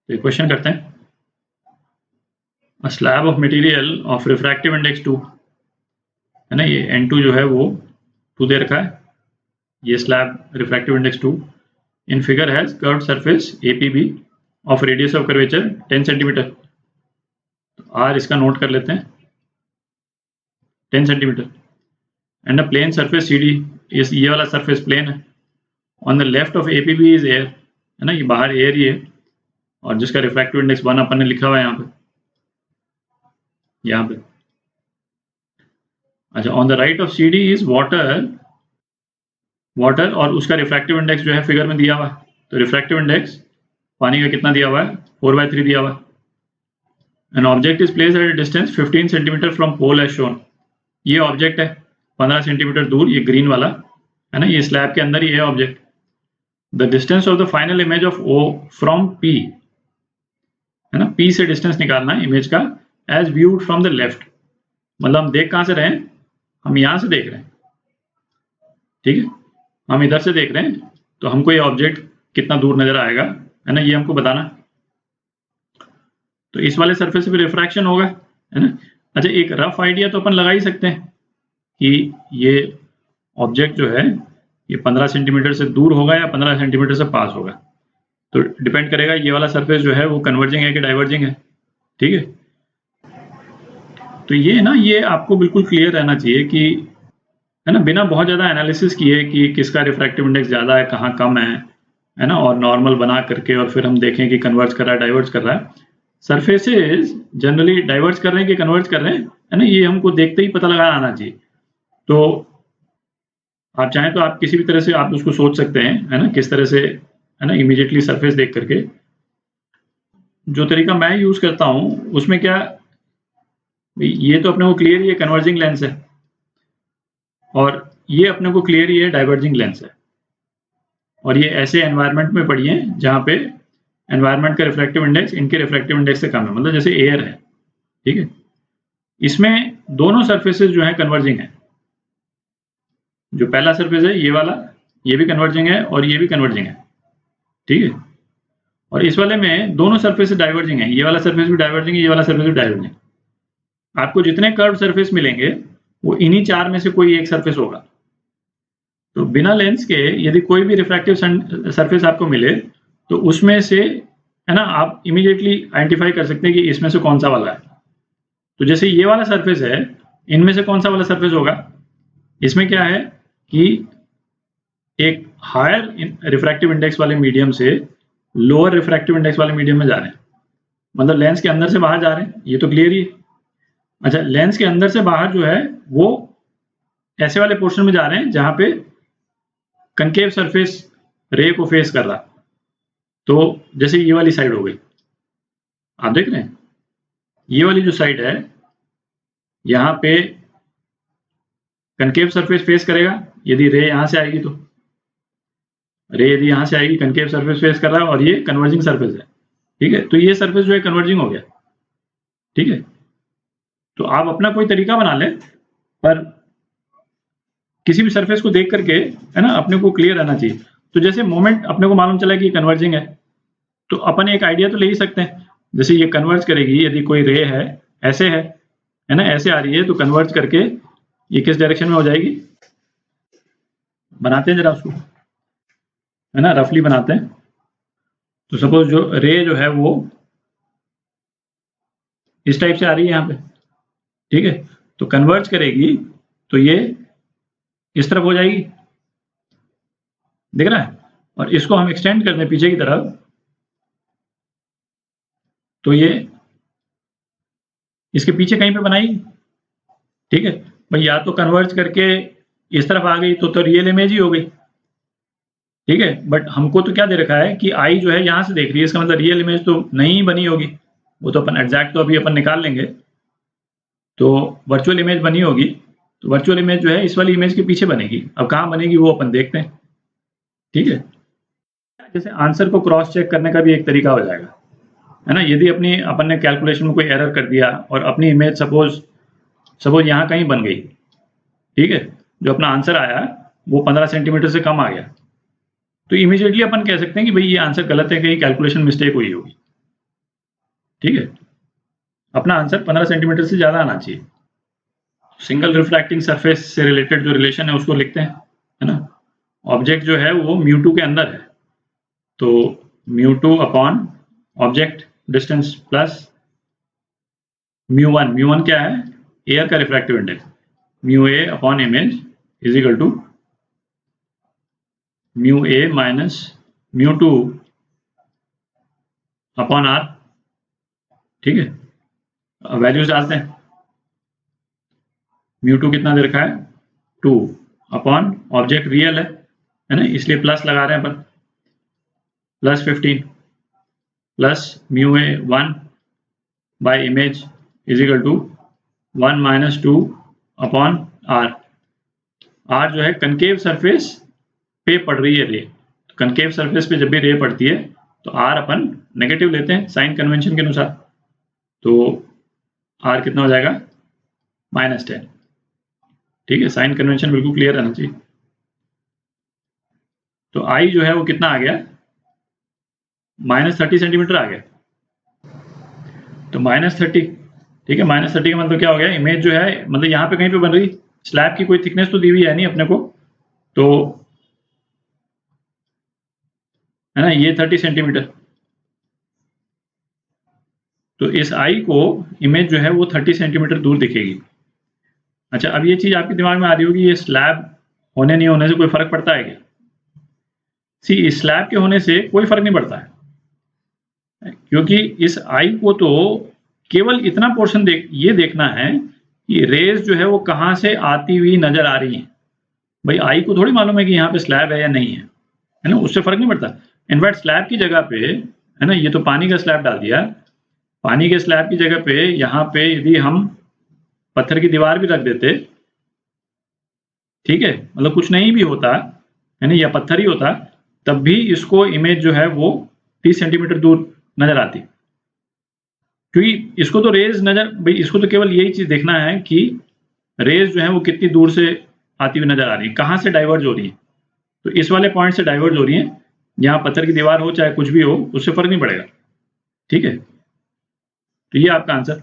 तो ये क्वेश्चन करते हैं। A slab of material of refractive index 2 है ना, ये N2 जो है वो 2 दे रखा है, ये slab refractive index 2 in figure has curved surface APB of radius of curvature 10 centimetre. R इसका नोट कर लेते हैं 10 centimetre and a plane surface CD, ये वाला सरफेस प्लेन है। On the left of APB is air, है ना, ये बाहर एयर ही है और जिसका रिफ्रैक्टिव इंडेक्स 1 अपन ने लिखा हुआ है यहाँ पे। अच्छा, on the right of CD is water और उसका रिफ्रैक्टिव इंडेक्स जो है फिगर में दिया हुआ है। तो रिफ्रैक्टिव इंडेक्स पानी का कितना दिया हुआ है, 4/3 दिया हुआ है। An object is placed at a distance 15 centimetre from pole as shown. ये ऑब्जेक्ट है 15 सेंटीमीटर दूर, ये ग्रीन वाला है ना, ये स्लैब के अंदर ही है object. The distance of the final image of O from P, है ना, P से डिस्टेंस निकालना है इमेज का, as viewed from the left. मतलब हम देख कहां से रहे हैं, हम यहां से देख रहे हैं, ठीक है, हम इधर से देख रहे हैं, तो हमको ये ऑब्जेक्ट कितना दूर नजर आएगा, है ना, ये हमको बताना। तो इस वाले सरफेस पे रिफ्रैक्शन होगा, है ना। अच्छा, एक रफ आइडिया तो अपन लगा ही सकते हैं कि ये ऑब्जेक्ट जो है ये 15 सेंटीमीटर से दूर होगा या 15 सेंटीमीटर से पास होगा। तो डिपेंड करेगा ये वाला सरफेस जो है वो कन्वर्जिंग है कि डाइवर्जिंग है, ठीक है। तो ये ना, ये आपको बिल्कुल क्लियर रहना चाहिए कि, है ना, बिना बहुत ज़्यादा एनालिसिस किए कि किसका रिफ्रैक्टिव इंडेक्स ज़्यादा है, कहाँ कम है ना, और नॉर्मल बना करके और फिर हम देखें कि कन्वर्ज कर रहा है, डाइवर्ज कर रहा है। सरफेसेस जनरली डाइवर्ज कर रहे हैं कि कन्वर्ज कर रहे हैं, है ना, ये हमको देखते ही पता लगा आना चाहिए। तो आप चाहें तो आप किसी भी तरह से आप उसको सोच सकते हैं, है ना, किस तरह से, है ना, इमीडिएटली सरफेस देख करके। जो तरीका मैं यूज करता हूं उसमें क्या, ये तो अपने को क्लियर ही है कन्वर्जिंग लेंस है, और ये अपने को क्लियर ही है डाइवर्जिंग लेंस है, और ये ऐसे एनवायरनमेंट में पड़ी है जहां पे एनवायरनमेंट का रिफ्रैक्टिव इंडेक्स इनके रिफ्रैक्टिव इंडेक्स से कम है, मतलब जैसे एयर है, ठीक है। इसमें दोनों सरफेसेस जो है कन्वर्जिंग है। जो पहला सरफेस है ये वाला, ये भी कन्वर्जिंग है और ये भी कन्वर्जिंग है, ठीक है। और इस वाले में दोनों सरफेस डाइवर्जिंग है, ये वाला सरफेस भी डाइवर्जिंग है, ये वाला सरफेस भी डाइवर्जिंग है। आपको जितने कर्व सरफेस मिलेंगे वो इन्हीं चार में से कोई एक सरफेस होगा। तो बिना लेंस के यदि कोई भी रिफ्रैक्टिव सरफेस आपको मिले तो उसमें से, है ना, आप इमीडिएटली आइडेंटिफाई कर सकते हैं कि इसमें से कौन सा वाला है। तो जैसे ये वाला सरफेस है, इनमें से कौन सा वाला सरफेस होगा, इसमें क्या है कि एक हायर रिफ्रैक्टिव इंडेक्स वाले मीडियम से लोअर रिफ्रैक्टिव इंडेक्स वाले मीडियम में जा रहे हैं, मतलब लेंस के अंदर से बाहर जा रहे हैं, ये तो क्लियर ही है। अच्छा, लेंस के अंदर से बाहर जो है वो ऐसे वाले पोर्शन में जा रहे हैं जहां पे कनकेव सरफेस रे को फेस कर रहा। तो जैसे ये वाली साइड हो गई, आप देख रहे हैं ये वाली जो साइड है यहाँ पे कनकेव सरफेस फेस करेगा, यदि रे यहां से आएगी तो रे यदि यहां से आएगी, कनकेव सरफेस फेस कर रहा है और ये कन्वर्जिंग सरफेस है, ठीक है। तो ये सरफेस जो है कन्वर्जिंग हो गया, ठीक है। तो आप अपना कोई तरीका बना लें, पर किसी भी सरफेस को देख करके, है ना, अपने को क्लियर रहना चाहिए। तो जैसे मोमेंट अपने को मालूम चला कि कन्वर्जिंग है, तो अपन एक आइडिया तो ले ही सकते हैं। जैसे ये कन्वर्ज करेगी, यदि कोई रे है ऐसे है ना, ऐसे आ रही है, तो कन्वर्ज करके ये किस डायरेक्शन में हो जाएगी, बनाते हैं जरा उसको, है ना, रफली बनाते हैं। तो सपोज जो रे जो है वो इस टाइप से आ रही है यहाँ पे, ठीक है। तो कन्वर्ज करेगी तो ये इस तरफ हो जाएगी, दिख रहा है। और इसको हम एक्सटेंड कर दें पीछे की तरफ, तो ये इसके पीछे कहीं पे बनाई, ठीक है भाई। या तो कन्वर्ज करके इस तरफ आ गई तो रियल इमेज ही हो गई, ठीक है। बट हमको तो क्या दे रखा है कि आई जो है यहां से देख रही है, इसका मतलब रियल इमेज तो नहीं बनी होगी, वो तो अपन एग्जैक्ट तो अभी अपन निकाल लेंगे। तो वर्चुअल इमेज बनी होगी, तो वर्चुअल इमेज जो है इस वाली इमेज के पीछे बनेगी। अब कहाँ बनेगी वो अपन देखते हैं, ठीक है। जैसे आंसर को क्रॉस चेक करने का भी एक तरीका हो जाएगा, है ना। यदि अपन ने कैलकुलेशन में कोई एरर कर दिया और अपनी इमेज सपोज यहाँ कहीं बन गई, ठीक है, जो अपना आंसर आया वो 15 सेंटीमीटर से कम आ गया, तो इमीडिएटली अपन कह सकते हैं कि भाई ये आंसर गलत है, कहीं कैलकुलेशन मिस्टेक हुई होगी, ठीक है, अपना आंसर 15 सेंटीमीटर से ज़्यादा आना चाहिए। सिंगल रिफ्रैक्टिंग सरफेस से रिलेटेड जो रिलेशन है उसको लिखते हैं, है ना। ऑब्जेक्ट जो है वो μ2 के अंदर है, तो μ2 अपॉन ऑब्जेक्ट डिस्टेंस प्लस μ1 क्या है, एयर का refractive index, μa upon image is equal to μa minus μ2 upon r। ठीक है, वैल्यूज डालते हैं। μ2 कितना दे रखा है, 2 अपॉन ऑब्जेक्ट रियल है ना, इसलिए प्लस लगा रहे हैं अपन, plus 15 plus μa 1 by image is equal to 1 minus 2 upon r। r जो है कनकेव सरफेस पे पड़ रही है रे, तो कनकेव सरफेस पे जब भी रे पड़ती है तो r अपन नेगेटिव लेते हैं साइन कन्वेंशन के अनुसार, तो r कितना हो जाएगा, -10। ठीक है, साइन कन्वेंशन बिल्कुल क्लियर रहना चाहिए। तो I जो है वो कितना आ गया, -30 सेंटीमीटर आ गया, तो -30। ठीक है, -30 का मतलब क्या हो गया, इमेज जो है मतलब यहाँ पे कहीं पे बन रही, स्लैब की कोई थिकनेस तो दी हुई है नहीं अपने को, तो है ना, ये 30 सेंटीमीटर, तो इस आई को इमेज जो है वो 30 सेंटीमीटर दूर दिखेगी। अच्छा, अब ये चीज आपके दिमाग में आ रही होगी, ये स्लैब होने नहीं होने से कोई फर्क पड़ता है क्या? सी, इस स्लैब के होने से कोई फर्क नहीं पड़ता है, क्योंकि इस आई को तो केवल इतना पोर्शन ये देखना है कि रेज जो है वो कहाँ से आती हुई नजर आ रही है। भाई आई को थोड़ी मालूम है कि यहाँ पे स्लैब है या नहीं है ना, उससे फर्क नहीं पड़ता। इनफैक्ट स्लैब की जगह पे, है ना, ये तो पानी का स्लैब डाल दिया, पानी के स्लैब की जगह पे यहाँ पे यदि हम पत्थर की दीवार भी रख देते, ठीक है, मतलब कुछ नहीं भी होता है ना, या पत्थर ही होता, तब भी इसको इमेज जो है वो 30 सेंटीमीटर दूर नजर आती, क्योंकि इसको तो रेज नजर, भाई इसको तो केवल यही चीज देखना है कि रेज जो है वो कितनी दूर से आती हुई नजर आ रही है, कहाँ से डाइवर्ज हो रही है, तो इस वाले पॉइंट से डाइवर्ज हो रही है, यहाँ पत्थर की दीवार हो चाहे कुछ भी हो, उससे फर्क नहीं पड़ेगा। ठीक है, तो ये आपका आंसर